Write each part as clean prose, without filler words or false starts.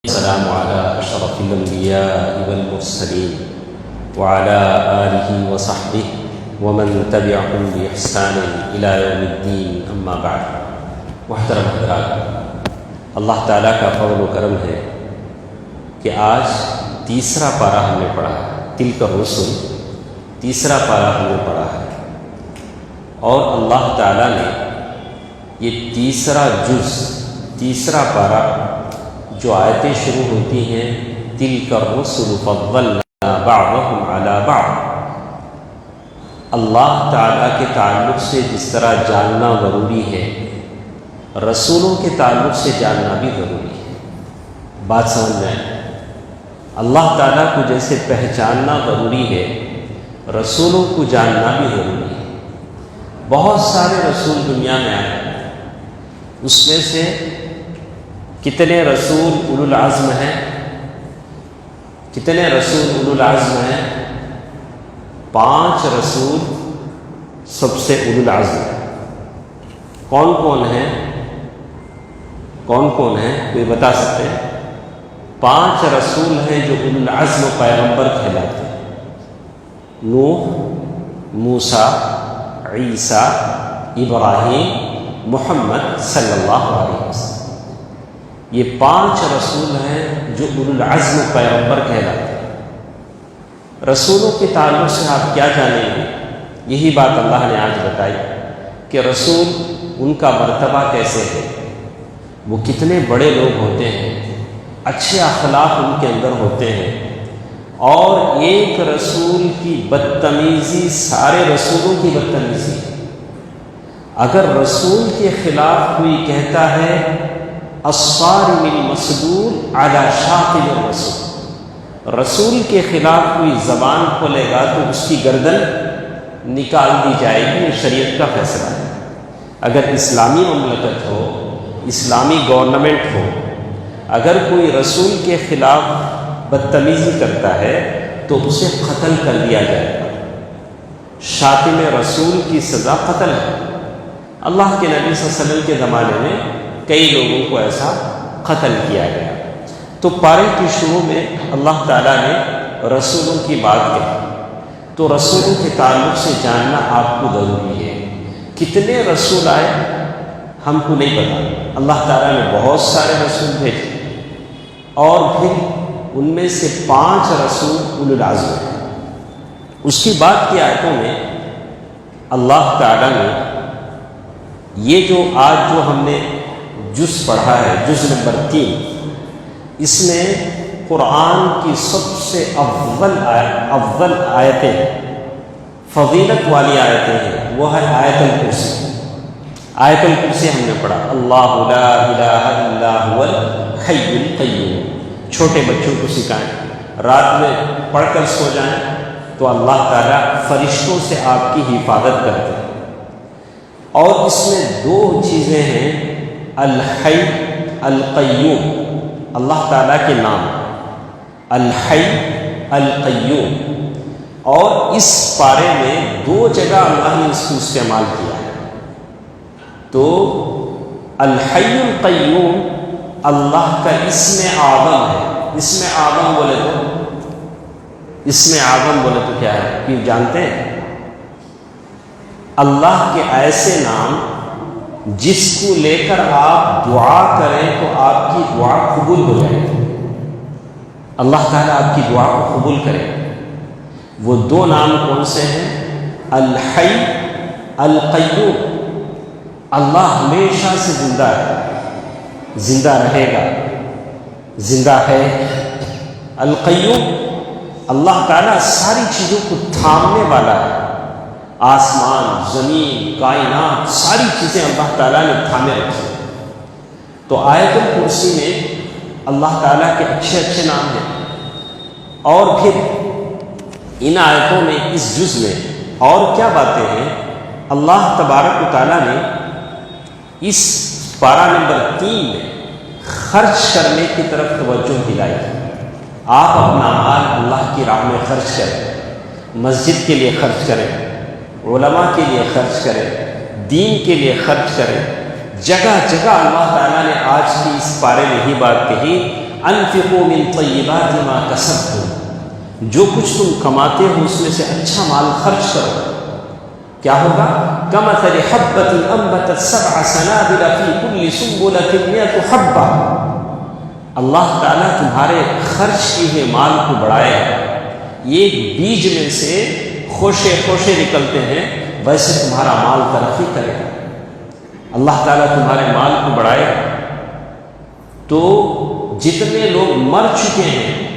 السلام على أشرف الأنبياء والمرسلين وعلى آله وصحبه ومن تبعهم بإحسان إلى يوم الدين اما بعد. محترم حضرات، اللہ تعالیٰ کا فضل و کرم ہے کہ آج تیسرا پارہ ہم نے پڑھا ہے. تلک الرسل تیسرا پارہ ہم نے پڑھا ہے، اور اللہ تعالیٰ نے یہ تیسرا جز، تیسرا پارہ جو آیتیں شروع ہوتی ہیں تلک الرسل فضلنا بعضهم علی بعض، اللہ تعالیٰ کے تعلق سے جس طرح جاننا ضروری ہے، رسولوں کے تعلق سے جاننا بھی ضروری ہے. بات سمجھ میں آئے؟ اللہ تعالیٰ کو جیسے پہچاننا ضروری ہے، رسولوں کو جاننا بھی ضروری ہے. بہت سارے رسول دنیا میں آئے، اس میں سے کتنے رسول اولو العزم ہیں؟ کتنے رسول اولو العزم ہیں؟ 5 رسول سب سے اولو العزم ہیں. کون کون ہیں؟ کون کون ہیں؟ کوئی بتا سکتے ہیں؟ 5 رسول ہیں جو اولو العزم پیغمبر کہلاتے ہیں: نوح، موسیٰ، عیسیٰ، ابراہیم، محمد صلی اللہ علیہ وسلم. یہ 5 رسول ہیں جو اولو العزم پیغمبر کہلاتے ہیں. رسولوں کے تعلق سے آپ کیا جانیں گے؟ یہی بات اللہ نے آج بتائی کہ رسول ان کا مرتبہ کیسے ہے، وہ کتنے بڑے لوگ ہوتے ہیں، اچھے اخلاق ان کے اندر ہوتے ہیں. اور ایک رسول کی بدتمیزی سارے رسولوں کی بدتمیزی ہے. اگر رسول کے خلاف کوئی کہتا ہے الصارم المسدود علی شاطب الرسول، رسول کے خلاف کوئی زبان کھولے گا تو اس کی گردن نکال دی جائے گی. یہ شریعت کا فیصلہ ہے. اگر اسلامی مملکت ہو، اسلامی گورنمنٹ ہو، اگر کوئی رسول کے خلاف بدتمیزی کرتا ہے تو اسے قتل کر دیا جائے گا. شاتم رسول کی سزا قتل ہے. اللہ کے نبی صلی اللہ علیہ وسلم کے زمانے میں کئی لوگوں کو ایسا قتل کیا گیا. تو پارے کی شروع میں اللہ تعالیٰ نے رسولوں کی بات کہی، تو رسولوں کے تعلق سے جاننا آپ کو ضروری ہے. کتنے رسول آئے ہم کو نہیں پتا. اللہ تعالیٰ نے بہت سارے رسول بھیجے، اور پھر ان میں سے 5 رسول اولو العزم ہیں. اس کی بات کی آیتوں میں اللہ تعالیٰ نے یہ جو آج جو ہم نے جز پڑھا ہے، جز نمبر 3، اس میں قرآن کی سب سے افضل آیتیں، فضیلت والی آیتیں ہیں، وہ ہے آیت الکرسی. آیت الکرسی ہم نے پڑھا، اللہ لا الہ الا هو الحی القیوم. چھوٹے بچوں کو سکھائیں، رات میں پڑھ کر سو جائیں تو اللہ تعالیٰ فرشتوں سے آپ کی حفاظت کرتے ہیں. اور اس میں 2 چیزیں ہیں، الحی القیوم، اللہ تعالیٰ کے نام الحی القیوم. اور اس پارے میں 2 جگہ اللہ نے اس کو استعمال کیا ہے. تو الحی القیوم اللہ کا اسم اعظم ہے. اسم اعظم بولے تو کیا ہے کہ جانتے ہیں؟ اللہ کے ایسے نام جس کو لے کر آپ دعا کریں تو آپ کی دعا قبول ہو جائے. اللہ تعالیٰ آپ کی دعا کو قبول کرے. وہ 2 نام کون سے ہیں؟ الحی القیوم، اللہ ہمیشہ سے زندہ ہے، زندہ رہے گا، زندہ ہے. القیوم، اللہ تعالیٰ ساری چیزوں کو تھامنے والا ہے. آسمان، زمین، کائنات، ساری چیزیں اللہ تعالیٰ نے تھامے رکھی. تو آیت الکرسی میں اللہ تعالیٰ کے اچھے اچھے نام ہیں. اور پھر ان آیتوں میں، اس جز میں اور کیا باتیں ہیں؟ اللہ تبارک و تعالیٰ نے اس پارہ نمبر 3 میں خرچ کرنے کی طرف توجہ دلائی. آپ اپنا مال اللہ کی راہ میں خرچ کریں، مسجد کے لیے خرچ کریں، علماء کے لیے خرچ کریں، دین کے لیے خرچ کریں. جگہ جگہ اللہ تعالیٰ نے آج کی اس پارے میں ہی بات کہی، انفقوا من طیبات ما کسبتم، جو کچھ تم کماتے ہو اس میں سے اچھا مال خرچ کرو، کیا ہوگا؟ کمثل حبۃ انبتت سبع سنابل فی کل سنبلۃ مئۃ حبۃ، اللہ تعالیٰ تمہارے خرچ کیے ہوئے مال کو بڑھائے گا، ایک بیج میں سے خوشے خوشے نکلتے ہیں، ویسے تمہارا مال ترقی کرے گا، اللہ تعالیٰ تمہارے مال کو بڑھائے گا۔ تو جتنے لوگ مر چکے ہیں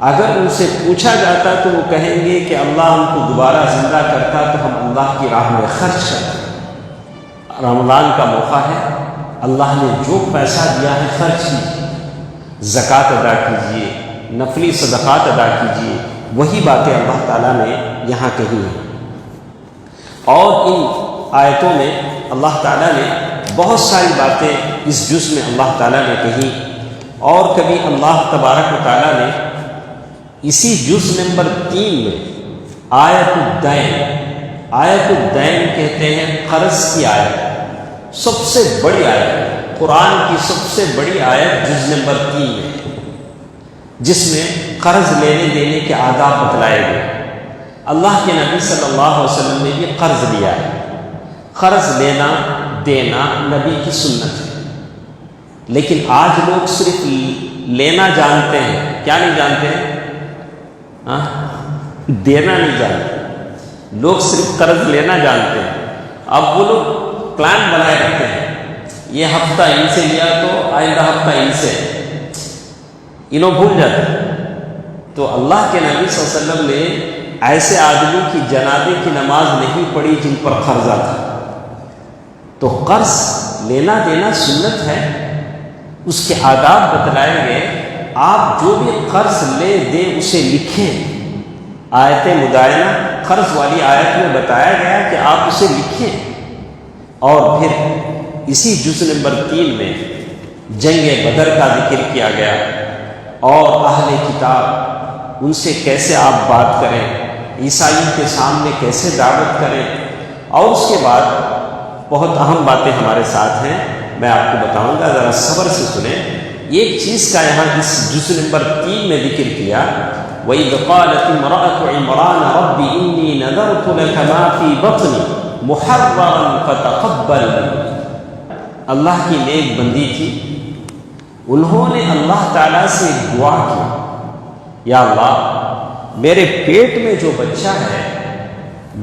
اگر ان سے پوچھا جاتا تو وہ کہیں گے کہ اللہ ہم کو دوبارہ زندہ کرتا تو ہم اللہ کی راہ میں خرچ کرتے۔ رمضان کا موقع ہے، اللہ نے جو پیسہ دیا ہے خرچ کیجیے، زکوٰۃ ادا کیجیے، نفلی صدقات ادا کیجیے، وہی باتیں اللہ تعالیٰ نے یہاں کہی ہیں۔ اور ان آیتوں میں اللہ تعالیٰ نے بہت ساری باتیں اس جز میں اللہ تعالیٰ نے کہی، اور کبھی اللہ تبارک و تعالیٰ نے اسی جز نمبر 3 میں آیت الدین کہتے ہیں قرض کی آیت، سب سے بڑی آیت، قرآن کی سب سے بڑی آیت جز نمبر 3 میں، جس میں قرض لینے دینے کے آداب بتلائے گئے۔ اللہ کے نبی صلی اللہ علیہ وسلم نے بھی قرض لیا ہے، قرض لینا دینا نبی کی سنت ہے، لیکن آج لوگ صرف لینا جانتے ہیں، کیا نہیں جانتے ہیں؟ دینا نہیں جانتے، لوگ صرف قرض لینا جانتے ہیں۔ اب وہ لوگ پلان بنائے رکھتے ہیں، یہ ہفتہ ان سے لیا تو آئندہ ہفتہ ان سے، انہوں بھول جاتے ہیں۔ تو اللہ کے نبی صلی اللہ علیہ وسلم نے ایسے آدمی کی جنازے کی نماز نہیں پڑھی جن پر قرضہ تھا۔ تو قرض لینا دینا سنت ہے، اس کے آداب بتلائے گئے۔ آپ جو بھی قرض لے دیں اسے لکھیں، آیت مدائنہ قرض والی آیت میں بتایا گیا کہ آپ اسے لکھیں۔ اور پھر اسی جز نمبر 3 میں جنگ بدر کا ذکر کیا گیا، اور اہل کتاب ان سے کیسے آپ بات کریں، عیسائیوں کے سامنے کیسے دعوت کریں، اور اس کے بعد بہت اہم باتیں ہمارے ساتھ ہیں، میں آپ کو بتاؤں گا، ذرا صبر سے سنیں۔ ایک چیز کا یہاں اس جز نمبر 3 میں ذکر کیا، وَإِذْ قَالَتِ امْرَأَةُ عِمْرَانَ رَبِّ إِنِّي نَذَرْتُ لَكَ مَا فِي بَطْنِي مُحَرَّرًا فَتَقَبَّلْ مِنِّي۔ اللہ کی نیک بندی تھی، انہوں نے اللہ تعالیٰ سے دعا کی، یا اللہ میرے پیٹ میں جو بچہ ہے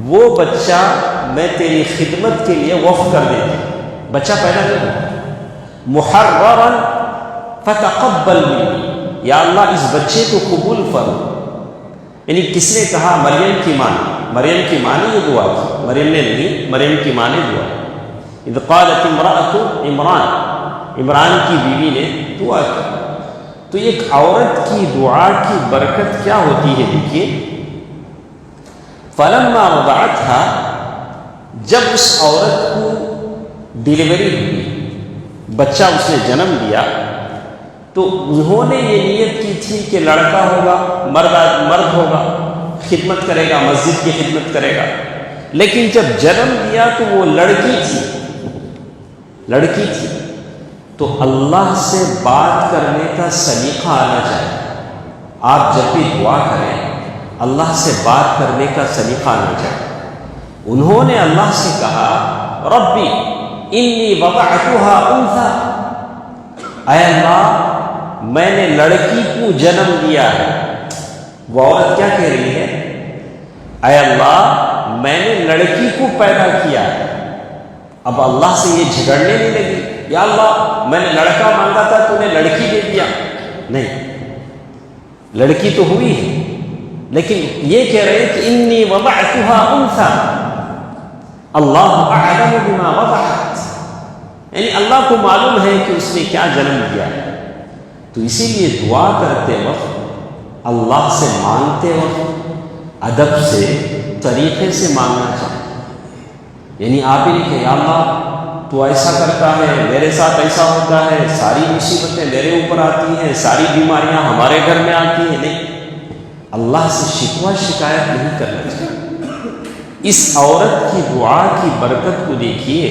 وہ بچہ میں تیری خدمت کے لیے وقف کر دیتی، بچہ پیدا نہیں ہوا، محررًا فتقبل منی، یا اللہ اس بچے کو قبول فرما۔ یعنی کس نے کہا؟ مریم کی ماں نے یہ دعا کی، مریم نے نہیں، مریم کی ماں نے دعا کی۔ اذ قالت امرأة عمران کی بیوی نے دعا کی۔ تو ایک عورت کی دعا کی برکت کیا ہوتی ہے؟ دیکھیے، فلما وضعتها، جب اس عورت کو ڈیلیوری ہوئی، بچہ اس نے جنم لیا، تو انہوں نے یہ نیت کی تھی کہ لڑکا ہوگا، مرد ہوگا، خدمت کرے گا، مسجد کی خدمت کرے گا، لیکن جب جنم دیا تو وہ لڑکی تھی۔ تو اللہ سے بات کرنے کا سلیقہ آنا چاہیے۔ آپ جب بھی دعا کریں اللہ سے بات کرنے کا سلیقہ آنا چاہیے۔ انہوں نے اللہ سے کہا، ربی انی وضعتها انثى، اے اللہ میں نے لڑکی کو جنم دیا ہے۔ وہ عورت کیا کہہ رہی ہے؟ اے اللہ میں نے لڑکی کو پیدا کیا ہے۔ اب اللہ سے یہ جھگڑنے نہیں لگی، یا اللہ میں نے لڑکا مانگا تھا تو نے لڑکی دے دیا، نہیں، لڑکی تو ہوئی ہے، لیکن یہ کہہ رہے کہ انی وضعتها انثى اللہ اعلم بما وضعت، یعنی اللہ کو معلوم ہے کہ اس نے کیا جنم دیا ہے۔ تو اسی لیے دعا کرتے وقت، اللہ سے مانگتے وقت ادب سے، طریقے سے مانگنا چاہیے۔ یعنی آپ ہی نہیں کہ یا اللہ تو ایسا کرتا ہے، میرے ساتھ ایسا ہوتا ہے، ساری مصیبتیں میرے اوپر آتی ہیں، ساری بیماریاں ہمارے گھر میں آتی ہیں، نہیں، اللہ سے شکوہ شکایت نہیں کرنا چاہیے۔ اس عورت کی دعا کی برکت کو دیکھیے،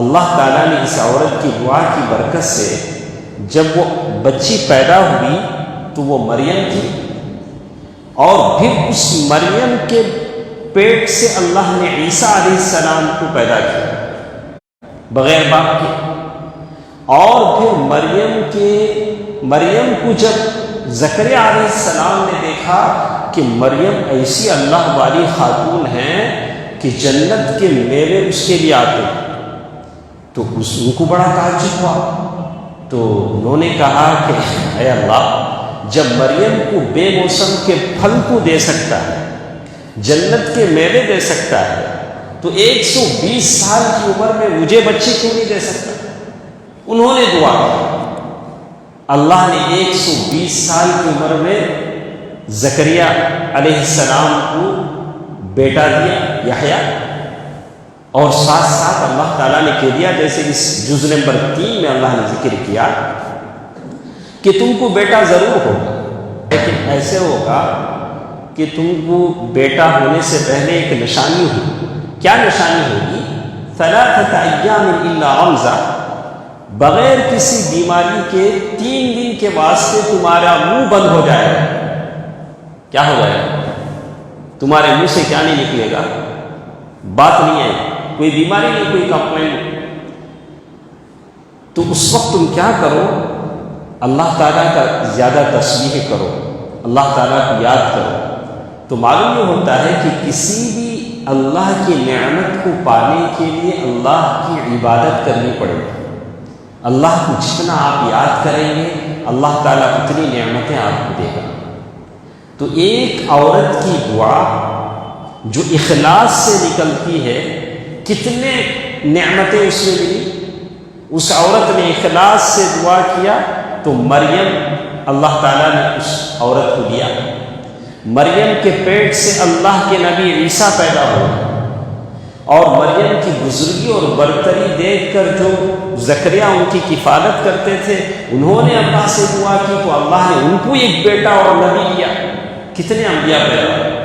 اللہ تعالیٰ نے اس عورت کی دعا کی برکت سے جب وہ بچی پیدا ہوئی تو وہ مریم تھی، اور پھر اس مریم کے پیٹ سے اللہ نے عیسیٰ علیہ السلام کو پیدا کیا بغیر باپ کے، اور پھر مریم کو جب زکریا علیہ السلام نے دیکھا کہ مریم ایسی اللہ والی خاتون ہیں کہ جنت کے میوے اس کے لیے آتے، تو ان کو بڑا تعجب ہوا۔ تو انہوں نے کہا کہ اے اللہ، جب مریم کو بے موسم کے پھل کو دے سکتا ہے، جنت کے میوے دے سکتا ہے، تو 120 سال کی عمر میں مجھے بچے کیوں نہیں دے سکتا؟ انہوں نے دعا کی، اللہ نے 120 سال کی عمر میں زکریا علیہ السلام کو بیٹا دیا یحییٰ، اور ساتھ ساتھ اللہ تعالیٰ نے کہہ دیا، جیسے اس جز نمبر 3 میں اللہ نے ذکر کیا کہ تم کو بیٹا ضرور ہوگا، لیکن ایسے ہوگا کہ تم کو بیٹا ہونے سے پہلے ایک نشانی ہوگی۔ کیا نشانی ہوگی؟ 3 ایام الا رمزا، بغیر کسی بیماری کے 3 دن کے واسطے تمہارا منہ بند ہو جائے گا۔ کیا ہو جائے گا؟ تمہارے منہ سے کیا نہیں نکلے گا؟ بات نہیں ہے، کوئی بیماری نہیں، کوئی کمپلین۔ تو اس وقت تم کیا کرو؟ اللہ تعالیٰ کا زیادہ تسبیح کرو، اللہ تعالیٰ کو یاد کرو۔ تو معلوم یہ ہوتا ہے کہ کسی بھی اللہ کی نعمت کو پانے کے لیے اللہ کی عبادت کرنی پڑے گی۔ اللہ کو جتنا آپ یاد کریں گے، اللہ تعالیٰ اتنی نعمتیں آپ کو دے گا۔ تو ایک عورت کی دعا جو اخلاص سے نکلتی ہے، کتنے نعمتیں اس میں ملی۔ اس عورت نے اخلاص سے دعا کیا تو مریم اللہ تعالیٰ نے اس عورت کو دیا۔ مریم کے پیٹ سے اللہ کے نبی عیسیٰ پیدا ہوئے، اور مریم کی بزرگی اور برتری دیکھ کر جو زکریا ان کی کفالت کرتے تھے، انہوں نے اللہ سے دعا کی تو اللہ نے ان کو ایک بیٹا اور نبی دیا۔ کتنے انبیاء پیدا ہوئے۔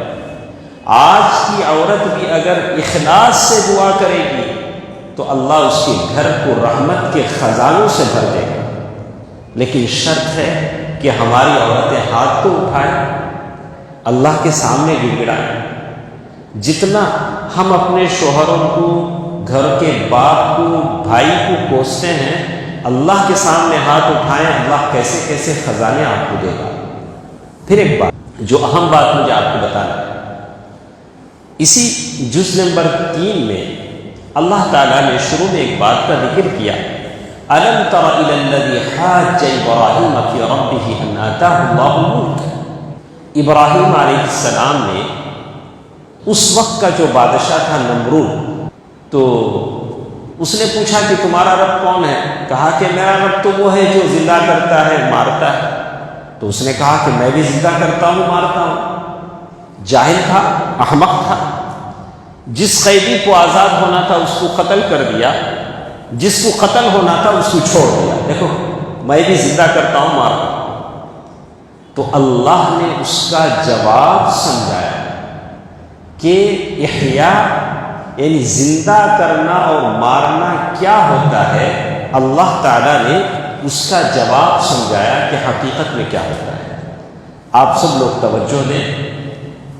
آج کی عورت بھی اگر اخلاص سے دعا کرے گی تو اللہ اس کے گھر کو رحمت کے خزانوں سے بھر دے گا، لیکن شرط ہے کہ ہماری عورتیں ہاتھ تو اٹھائیں، اللہ کے سامنے گڑگڑائیں۔ جتنا ہم اپنے شوہروں کو، گھر کے باپ کو، بھائی کو کوستے ہیں، اللہ کے سامنے ہاتھ اٹھائیں، اللہ کیسے کیسے خزانے آپ کو دے گا۔ پھر ایک بات جو اہم بات مجھے آپ کو بتانا ہے، اسی جز نمبر 3 میں اللہ تعالیٰ نے شروع میں ایک بات کا ذکر کیا، أَلَمْ تَرَ إِلَى الَّذِي حَاجَّ إِبْرَاهِيمَ فِي رَبِّهِ أَنْ آتَاهُ اللَّهُ الْمُلْكَ۔ ابراہیم علیہ السلام نے اس وقت کا جو بادشاہ تھا نمرود، تو اس نے پوچھا کہ تمہارا رب کون ہے؟ کہا کہ میرا رب تو وہ ہے جو زندہ کرتا ہے، مارتا ہے۔ تو اس نے کہا کہ میں بھی زندہ کرتا ہوں، مارتا ہوں۔ جاہل تھا، احمق تھا، جس قیدی کو آزاد ہونا تھا اس کو قتل کر دیا، جس کو قتل ہونا تھا اس کو چھوڑ دیا۔ دیکھو، میں بھی زندہ کرتا ہوں، مارتا ہوں۔ تو اللہ نے اس کا جواب سمجھایا کہ احیاء یعنی زندہ کرنا اور مارنا کیا ہوتا ہے۔ اللہ تعالیٰ نے اس کا جواب سمجھایا کہ حقیقت میں کیا ہوتا ہے۔ آپ سب لوگ توجہ دیں،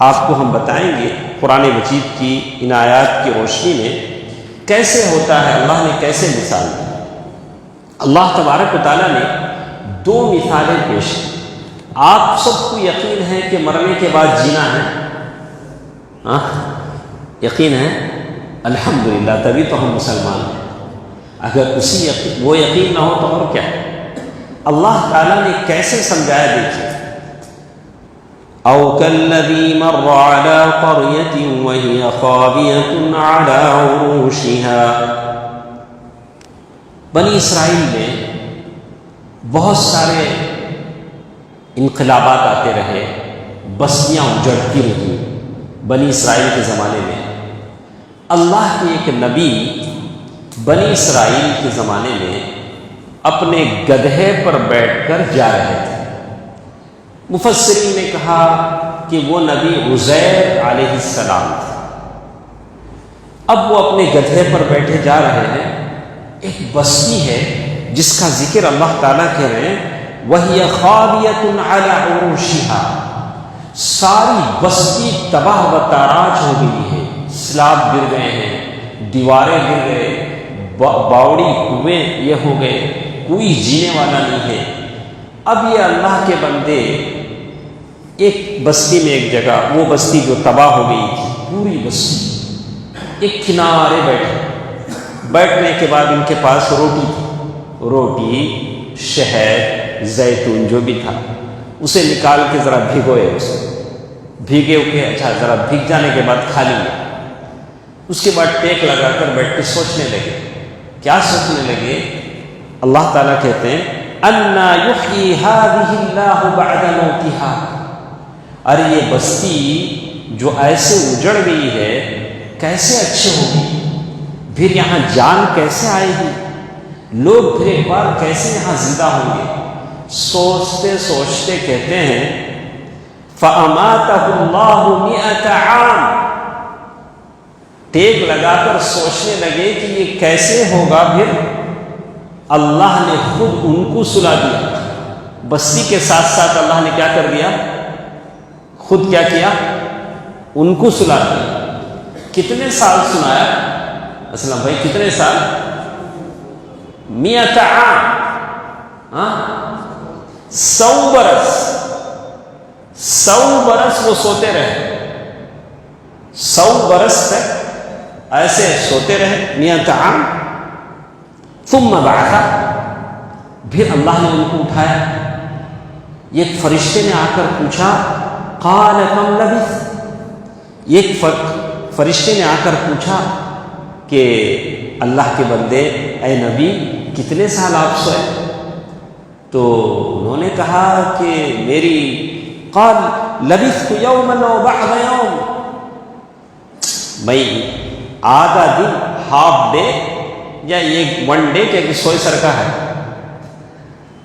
آپ کو ہم بتائیں گے قرآن مجید کی ان آیات کی روشنی میں کیسے ہوتا ہے، اللہ نے کیسے مثال دی۔ اللہ تبارک و تعالیٰ نے 2 مثالیں پیش کی۔ آپ سب کو یقین ہے کہ مرنے کے بعد جینا ہے؟ ہاں، یقین ہے؟ الحمدللہ، تبھی تو ہم مسلمان ہیں۔ اگر وہ یقین نہ ہو تو اور کیا؟ اللہ تعالیٰ نے کیسے سمجھایا، دیکھیے، او کالذی مر علی قریۃ وہی خاویۃ علی عروشها۔ بنی اسرائیل میں بہت سارے انقلابات آتے رہے، بستیاں اجڑتی رہیں بنی اسرائیل کے زمانے میں۔ اللہ کے ایک نبی بنی اسرائیل کے زمانے میں اپنے گدھے پر بیٹھ کر جا رہے تھے۔ مفسرین نے کہا کہ وہ نبی عزیر علیہ السلام تھے۔ اب وہ اپنے گدھے پر بیٹھے جا رہے ہیں، ایک بستی ہے جس کا ذکر اللہ تعالیٰ کہہ رہے ہیں وَهِيَ خَاوِيَةٌ عَلَى عُرُوشِهَا، ساری بستی تباہ و تاراج ہو گئی ہے، سلاب گر گئے ہیں، دیواریں گر گئے، باوڑی کنویں یہ ہو گئے، کوئی جینے والا نہیں ہے۔ اب یہ اللہ کے بندے ایک بستی میں ایک جگہ، وہ بستی جو تباہ ہو گئی تھی پوری بستی، ایک کنارے بیٹھنے کے بعد ان کے پاس روٹی تھی، روٹی شہد زیتون جو بھی تھا، اسے نکال کے ذرا بھگوئے، اسے بھیگے کے اچھا ذرا بھیگ جانے کے بعد کھا لیا۔ اس کے بعد ٹیک لگا کر بیٹھ کے سوچنے لگے۔ کیا سوچنے لگے؟ اللہ تعالیٰ کہتے ہیں اَنَّا يُحْيِي هَٰذِهِ اللَّهُ بَعْدَ مَوْتِهَا، ارے یہ بستی جو ایسے اجڑ گئی ہے کیسے اچھی ہوگی، پھر یہاں جان کیسے آئے گی، لوگ پھر ایک بار کیسے یہاں زندہ ہوں گے۔ سوچتے سوچتے کہتے ہیں فَأَمَاتَهُ اللَّهُ مِئَةَ عَامٍ، ٹیک لگا کر سوچنے لگے کہ یہ کیسے ہوگا، پھر اللہ نے خود ان کو سلا دیا، بستی کے ساتھ ساتھ اللہ نے کیا کر دیا، خود کیا کیا، ان کو سلا دیا۔ کتنے سال سنایا اسلم بھائی، کتنے سال؟ 100 عام، 100 برس، 100 برس وہ سوتے رہے، 100 برس تک ایسے سوتے رہے، 100 عام۔ ثم بعث، پھر اللہ نے ان کو اٹھایا۔ ایک فرشتے نے آ کر پوچھا قال کم لبثت، ایک فرشتے نے آ کر پوچھا کہ اللہ کے بندے اے نبی کتنے سال آپ سوئے؟ تو انہوں نے کہا کہ میری قال لبثت یوما و بعض یوم، میں آدھا دن، ہاف ڈے یا ایک 1 ڈے کہ سوئے سر کا ہے۔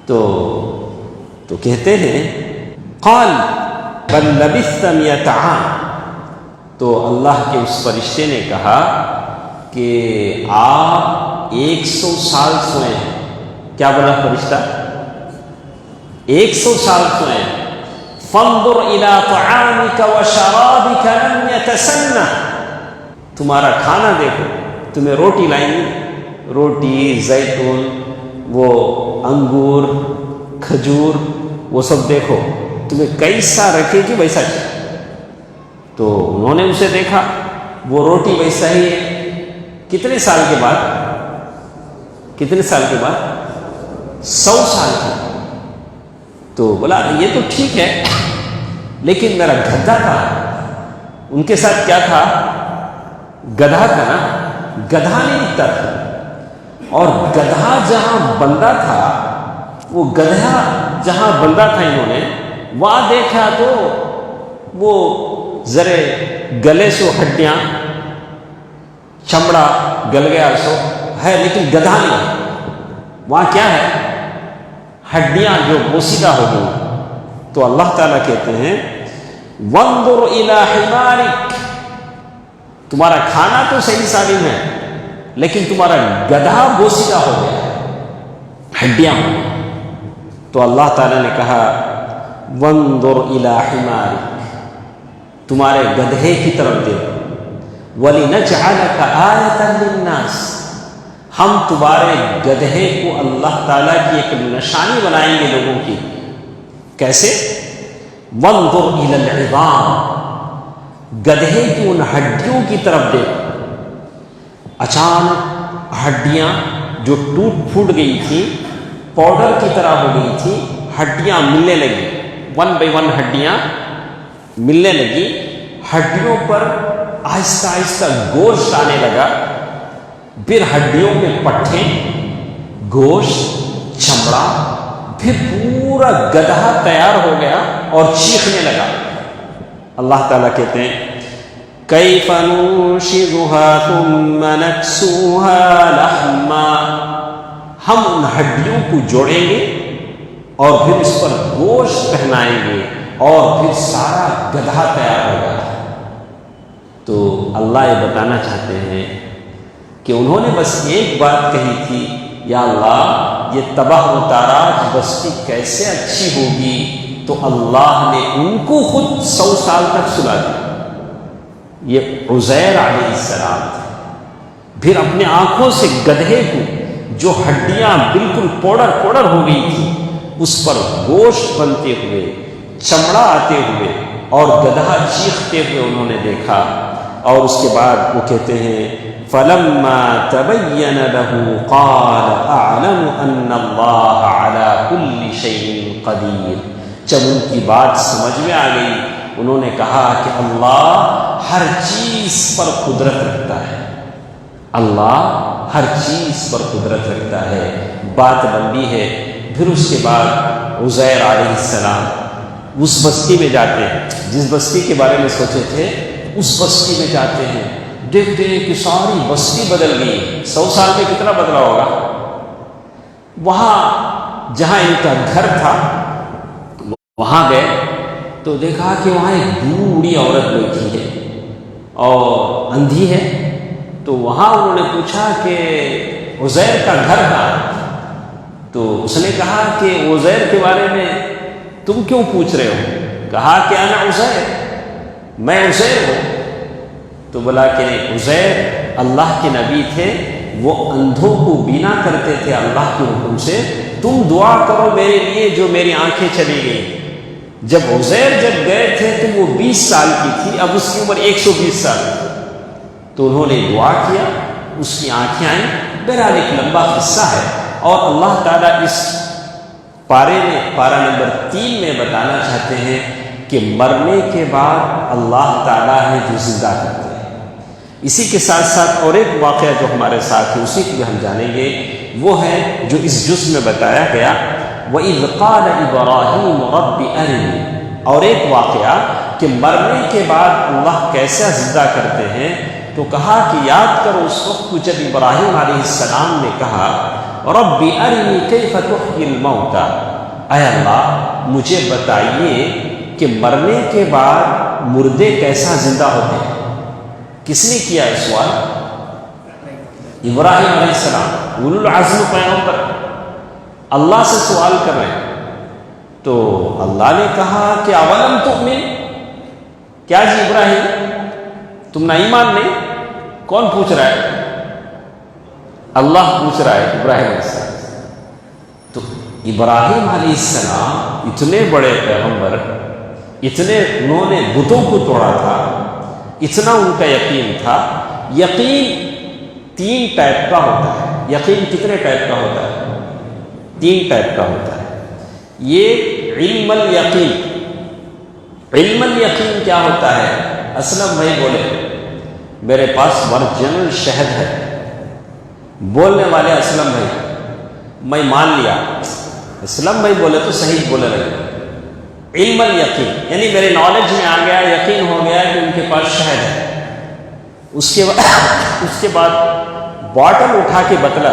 تو کہتے ہیں قال بل لبثت 100 عام، تو اللہ کے اس فرشتے نے کہا کہ آپ 100 سال سوئے ہیں۔ کیا بولا فرشتہ؟ 100 سال سوئے ہیں۔ فانظر الى طعامك وشرابك لم يتسنى، تمہارا کھانا دیکھو، تمہیں روٹی لائیں گے، روٹی زیتون، وہ انگور کھجور، وہ سب دیکھو، تمہیں کیسا رکھے گی ویسا کیا۔ تو انہوں نے اسے دیکھا، وہ روٹی ویسا ہی ہے۔ کتنے سال کے بعد؟ کتنے سال کے بعد؟ 100 سال کے بعد۔ تو بولا یہ تو ٹھیک ہے، لیکن میرا گدھا تھا، ان کے ساتھ کیا تھا؟ گدھا تھا نا، گدھا نہیں دکھتا تھا، اور گدھا جہاں بندہ تھا، وہ گدھا جہاں بندہ تھا انہوں نے وہاں دیکھا تو وہ ذرے گلے سے ہڈیاں، چمڑا گل گیا سو ہے، لیکن گدھا نہیں، وہاں کیا ہے؟ ہڈیاں جو بوسیدہ ہو گئی۔ تو اللہ تعالیٰ کہتے ہیں وانظر الی حمارک، تمہارا کھانا تو صحیح سالم ہے، لیکن تمہارا گدھا بوسیدہ ہو گیا، ہڈیاں۔ تو اللہ تعالیٰ نے کہا وانظر الی حمارک، تمہارے گدھے کی طرف دیکھو، وَلِنَجْعَلَكَ آیَةً لِلنَّاسِ، ہم تمہارے گدھے کو اللہ تعالیٰ کی ایک نشانی بنائیں گے لوگوں کی۔ کیسے؟ وَانظُرْ إِلَى الْعِظَامِ، گدھے کی ان ہڈیوں کی طرف دیکھو۔ اچانک ہڈیاں جو ٹوٹ پھوٹ گئی تھی، پاؤڈر کی طرح ہو گئی تھی، ہڈیاں ملنے لگی، 1 بائی 1 ہڈیاں ملنے لگی، ہڈیوں پر آہستہ آہستہ گوشت آنے لگا، پھر ہڈیوں میں پٹھے، گوشت، چمڑا، پھر پورا گدھا تیار ہو گیا اور چیخنے لگا۔ اللہ تعالیٰ کہتے ہیں کیف ننشزها ثم نکسوها لحما، ہم ان ہڈیوں کو جوڑیں گے اور پھر اس پر گوشت پہنائیں گے اور پھر سارا گدھا تیار ہوگا۔ تو اللہ یہ بتانا چاہتے ہیں کہ انہوں نے بس ایک بات کہی تھی، یا اللہ یہ تباہ و تاراج بستی کیسے اچھی ہوگی، تو اللہ نے ان کو خود 100 سال تک سلا دیا۔ یہ عزیر علیہ السلام تھے۔ پھر اپنے آنکھوں سے گدھے کو جو ہڈیاں بالکل پوڑر ہو گئی تھی اس پر گوشت بنتے ہوئے، چمڑا آتے ہوئے اور گدھا چیختے ہوئے انہوں نے دیکھا، اور اس کے بعد وہ کہتے ہیں فَلَمَّا تَبَيَّنَ لَهُ قَالَ أَعْلَمُ أَنَّ اللَّهَ عَلَى كُلِّ شَيْءٍ قَدِيرٌ۔ جب ان کی بات سمجھ میں آ گئی انہوں نے کہا کہ اللہ ہر چیز پر قدرت رکھتا ہے، اللہ ہر چیز پر قدرت رکھتا ہے۔ بات لمبی ہے۔ پھر اس کے بعد عزیر علیہ السلام اس بستی میں جاتے ہیں، جس بستی کے بارے میں سوچے تھے اس بستی میں جاتے ہیں، دیکھتے ہیں کہ ساری بستی بدل گئی۔ 100 سال میں کتنا بدلا ہوگا؟ وہاں جہاں ان کا گھر تھا وہاں گئے تو دیکھا کہ وہاں ایک بوڑھی عورت بیٹھی ہے اور اندھی ہے۔ تو وہاں انہوں نے پوچھا کہ عزیر کا گھر کہاں ہے؟ تو اس نے کہا کہ عزیر کے بارے میں تم کیوں پوچھ رہے ہو؟ کہا کہ انا عزیر، میں عزیر ہوں۔ تو بولا کہ عزیر اللہ کے نبی تھے، وہ اندھوں کو بینا کرتے تھے اللہ کے حکم سے، تم دعا کرو میرے لیے جو میری آنکھیں چلی گئی۔ جب عزیر جب گئے تھے تو وہ 20 سال کی تھی، اب اس کی عمر 120 سال تھی۔ تو انہوں نے دعا کیا، اس کی آنکھیں آئیں۔ بہرحال ایک لمبا قصہ ہے، اور اللہ تعالیٰ اس پارے میں پارہ نمبر 3 میں بتانا چاہتے ہیں کہ مرنے کے بعد اللہ تعالیٰ ہے جو زندہ کرتے ہیں۔ اسی کے ساتھ ساتھ اور ایک واقعہ جو ہمارے ساتھ ہے اسی کو بھی ہم جانیں گے، وہ ہے جو اس جز میں بتایا گیا وَإِذْ قَالَ إِبْرَاهِيمُ رَبِّ أَرِنِي، اور ایک واقعہ کہ مرنے کے بعد اللہ کیسے زندہ کرتے ہیں۔ تو کہا کہ یاد کرو اس وقت کو جب ابراہیم علیہ السلام نے کہا رب ارنی کیف تحیی الموتى، اے اللہ مجھے بتائیے کہ مرنے کے بعد مردے کیسا زندہ ہوتے ہیں۔ کس نے کیا ہے سوال؟ ابراہیم علیہ السلام، اولو العزم پیغمبر اللہ سے سوال کر رہے ہیں۔ تو اللہ نے کہا کہ اولم تؤمن، کیا جی ابراہیم تم نہ ایمان نہیں؟ کون پوچھ رہا ہے؟ اللہ پوچھ رہا ہے ابراہیم علیہ السلام۔ تو ابراہیم علیہ السلام اتنے بڑے پیغمبر، اتنے انہوں نے بتوں کو توڑا تھا، اتنا ان کا یقین تھا۔ یقین 3 ٹائپ کا ہوتا ہے۔ یقین کتنے ٹائپ کا ہوتا ہے؟ 3 ٹائپ کا ہوتا ہے۔ یہ علم الیقین، علم الیقین کیا ہوتا ہے؟ اسلم بھائی بولے میرے پاس ورجنل شہد ہے، بولنے والے اسلم بھائی، میں مان لیا۔ اسلم بھائی بولے تو صحیح بولے رہے۔ علم الیقین یعنی میرے نالج میں آ گیا، یقین ہو گیا کہ ان کے پاس شہد ہے۔ اس کے بعد باٹل اٹھا کے بتلا،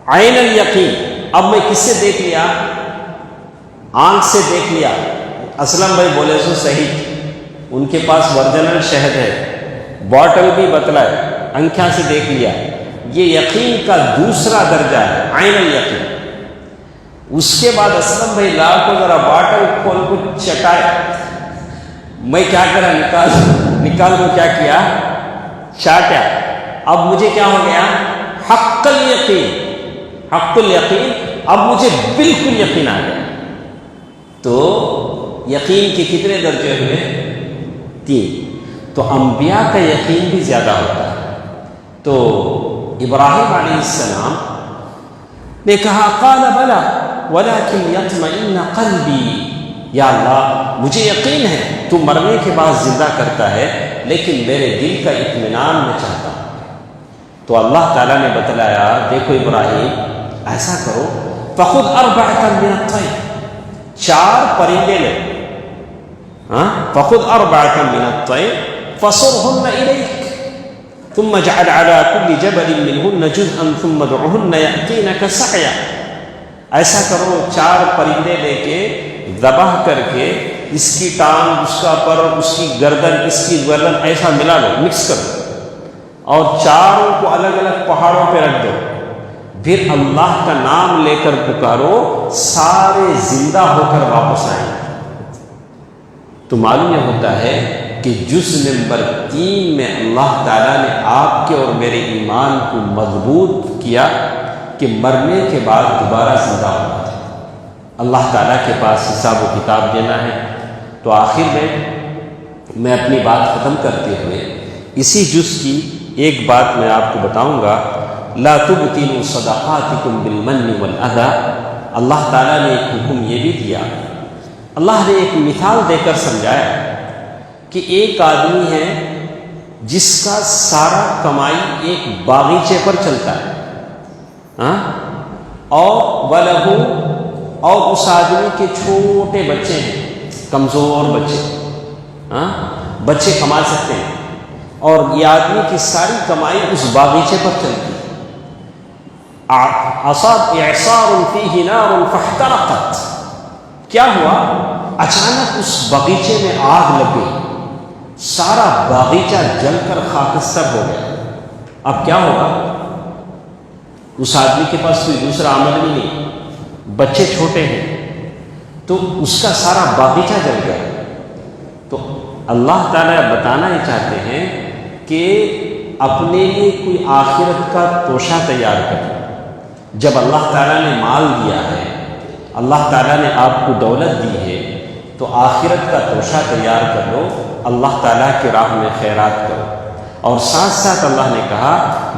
عین الیقین، اب میں کس سے دیکھ لیا؟ آنکھ سے دیکھ لیا۔ اسلم بھائی بولے سو صحیح، ان کے پاس ورجنل شہد ہے، باٹل بھی بتلا ہے، آنکھوں سے دیکھ لیا۔ یہ یقین کا دوسرا درجہ ہے، عین الیقین۔ اس کے بعد اسلم بھائی لا کو ذرا باٹل کھول کو چٹائے، میں کیا کرا نکال کو کیا کیا؟ چاٹا۔ اب مجھے کیا ہو گیا؟ حق الیقین، حق الیقین، اب مجھے بالکل یقین آ گیا۔ تو یقین کے کتنے درجے ہوئے؟ 3۔ تو انبیاء کا یقین بھی زیادہ ہوتا ہے۔ تو ابراہیم علیہ السلام نے کہا قال بلا ولكن يطمئن قلبی، یا اللہ مجھے یقین ہے تو مرنے کے بعد زندہ کرتا ہے، لیکن میرے دل کا اطمینان میں چاہتا ہوں۔ تو اللہ تعالیٰ نے بتلایا دیکھو ابراہیم ایسا کرو فخذ 4 من الطير، 4 پرندے لے، فخذ 4 من الطير فصرهن إليك ثم اجعل على كل جبل منهن جزءا ثم ادعهن يأتينك سعيا۔ ایسا کرو 4 پرندے لے کے ذبح کر کے اس کی ٹانگ، اس کا پر، اس کی گردن، اس کی گردن ایسا ملا لو، مکس کر دو، اور 4 کو الگ الگ پہاڑوں پہ رکھ دو۔ پھر اللہ کا نام لے کر پکارو، سارے زندہ ہو کر واپس آئیں۔ تو معلوم یہ ہوتا ہے کہ جز نمبر 3 میں اللہ تعالیٰ نے آپ کے اور میرے ایمان کو مضبوط کیا کہ مرنے کے بعد دوبارہ زندہ ہونا ہے، اللہ تعالیٰ کے پاس حساب و کتاب دینا ہے۔ تو آخر میں اپنی بات ختم کرتے ہوئے اسی جز کی ایک بات میں آپ کو بتاؤں گا، لا تبطلوا صدقاتکم بالمن والاذى۔ اللہ تعالیٰ نے ایک حکم یہ بھی دیا، اللہ نے ایک مثال دے کر سمجھایا کہ ایک آدمی ہے جس کا سارا کمائی ایک باغیچے پر چلتا ہے، اور اس آدمی کے چھوٹے بچے ہیں، کمزور بچے کما سکتے ہیں، اور یہ آدمی کی ساری کمائی اس باغیچے پر چلتی ہے۔ اصاب اعصار فیہ نار فاحترقت، کیا ہوا؟ اچانک اس باغیچے میں آگ لگ گئی، سارا باغیچہ جل کر خاکستر ہو گیا۔ اب کیا ہوگا؟ اس آدمی کے پاس کوئی دوسرا عمل بھی نہیں، بچے چھوٹے ہیں، تو اس کا سارا باغیچہ جل گیا۔ تو اللہ تعالیٰ بتانا ہی چاہتے ہیں کہ اپنے لیے کوئی آخرت کا توشہ تیار کریں۔ جب اللہ تعالیٰ نے مال دیا ہے، اللہ تعالیٰ نے آپ کو دولت دی ہے، تو آخرت کا توشہ تیار کر لو، اللہ تعالیٰ کی راہ میں خیرات کرو۔ اور ساتھ ساتھ اللہ نے کہا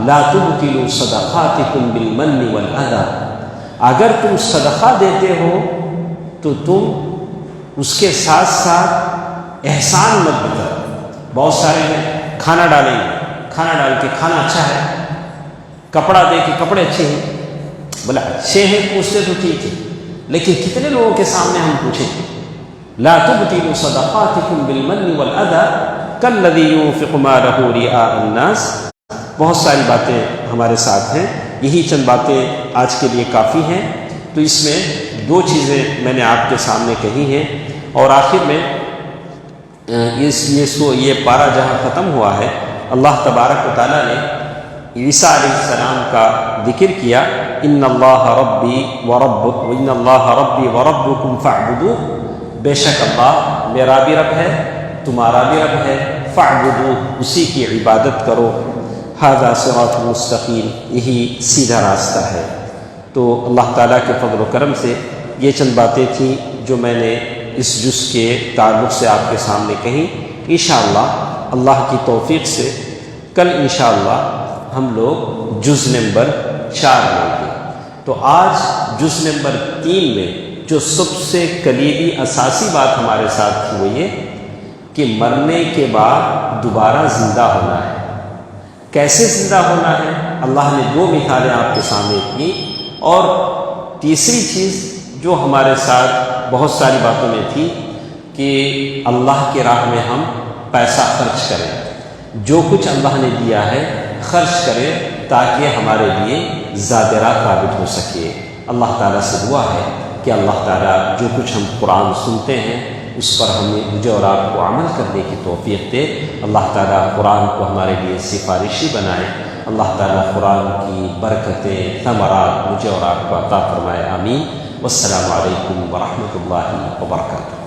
لا تبطلوا صدقاتکم بالمن والاذى، اگر تم صدقہ دیتے ہو تو تم اس کے ساتھ ساتھ احسان مت بتاؤ۔ بہت سارے ہیں کھانا ڈالیں گے، کھانا ڈال کے کھانا اچھا ہے، کپڑا دے کے کپڑے اچھے ہیں، بولا اچھے ہیں پوچھتے تو ٹھیک ہے، لیکن کتنے لوگوں کے سامنے ہم پوچھیں لا تبطلوا صدقاتکم بالمن والاذى کالذی ينفق مالہ رئاء الناس۔ بہت ساری باتیں ہمارے ساتھ ہیں، یہی چند باتیں آج کے لیے کافی ہیں۔ تو اس میں 2 چیزیں میں نے آپ کے سامنے کہی ہیں، اور آخر میں یہ پارہ جہاں ختم ہوا ہے، اللہ تبارک و تعالیٰ نے عیسیٰ علیہ السلام کا ذکر کیا، ان اللہ ربی وربکم فاعبدوہ، بے شک اللہ میرا بھی رب ہے تمہارا بھی رب ہے، فاعبدوہ، اسی کی عبادت کرو، ھذا صراط مستقیم، یہی سیدھا راستہ ہے۔ تو اللہ تعالیٰ کے فضل و کرم سے یہ چند باتیں تھیں جو میں نے اس جز کے تعلق سے آپ کے سامنے کہیں۔ انشاءاللہ اللہ کی توفیق سے کل انشاءاللہ ہم لوگ جز نمبر 4 لیں گے۔ تو آج جز نمبر 3 میں جو سب سے کلیدی اساسی بات ہمارے ساتھ تھی وہ یہ کہ مرنے کے بعد دوبارہ زندہ ہونا ہے۔ کیسے زندہ ہونا ہے؟ اللہ نے 2 مثالیں آپ کے سامنے کی، اور تیسری چیز جو ہمارے ساتھ بہت ساری باتوں میں تھی کہ اللہ کی راہ میں ہم پیسہ خرچ کریں، جو کچھ اللہ نے دیا ہے خرچ کریں تاکہ ہمارے لیے زاد راہ ثابت ہو سکے۔ اللہ تعالیٰ سے دعا ہے کہ اللہ تعالیٰ جو کچھ ہم قرآن سنتے ہیں اس پر مجھے اور آپ کو عمل کرنے کی توفیق دے۔ اللہ تعالیٰ قرآن کو ہمارے لیے سفارشی بنائے۔ اللہ تعالیٰ قرآن کی برکتیں، ثمرات مجھے اور آپ کو عطا فرمائے، آمین۔ والسلام علیکم ورحمۃ اللہ وبرکاتہ۔